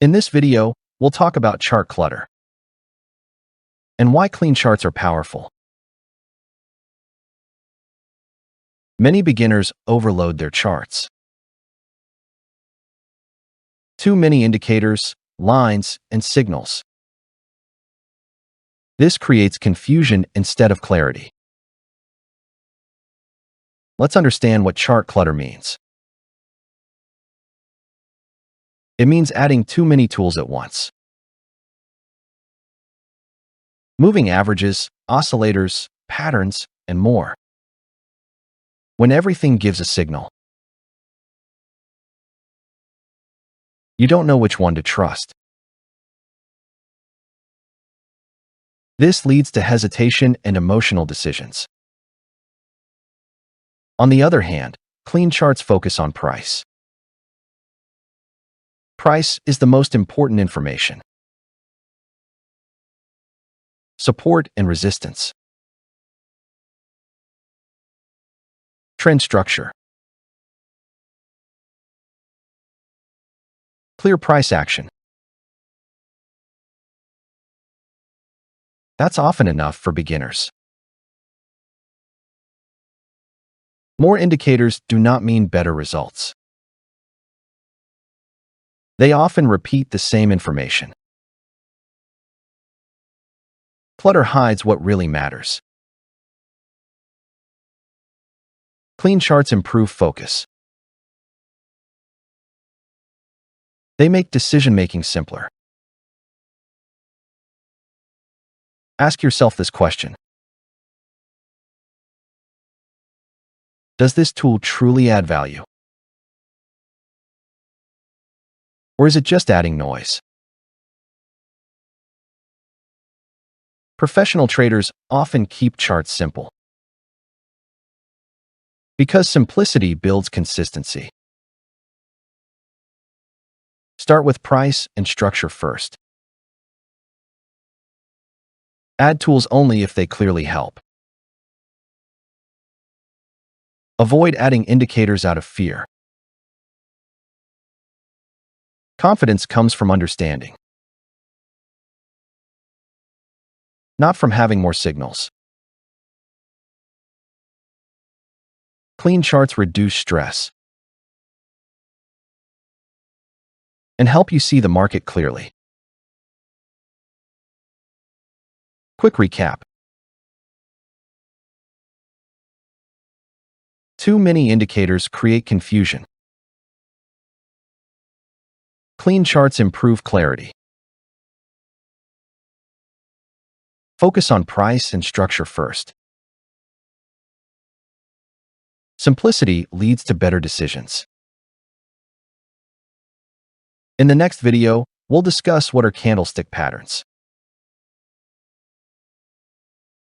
In this video, we'll talk about chart clutter and why clean charts are powerful. Many beginners overload their charts. Too many indicators, lines, and signals. This creates confusion instead of clarity. Let's understand what chart clutter means. It means adding too many tools at once. Moving averages, oscillators, patterns, and more. When everything gives a signal, you don't know which one to trust. This leads to hesitation and emotional decisions. On the other hand, clean charts focus on price. Price is the most important information. Support and resistance. Trend structure. Clear price action. That's often enough for beginners. More indicators do not mean better results. They often repeat the same information. Clutter hides what really matters. Clean charts improve focus. They make decision-making simpler. Ask yourself this question. Does this tool truly add value? Or is it just adding noise? Professional traders often keep charts simple, because simplicity builds consistency. Start with price and structure first. Add tools only if they clearly help. Avoid adding indicators out of fear. Confidence comes from understanding, not from having more signals. Clean charts reduce stress and help you see the market clearly. Quick recap. Too many indicators create confusion. Clean charts improve clarity. Focus on price and structure first. Simplicity leads to better decisions. In the next video, we'll discuss what are candlestick patterns.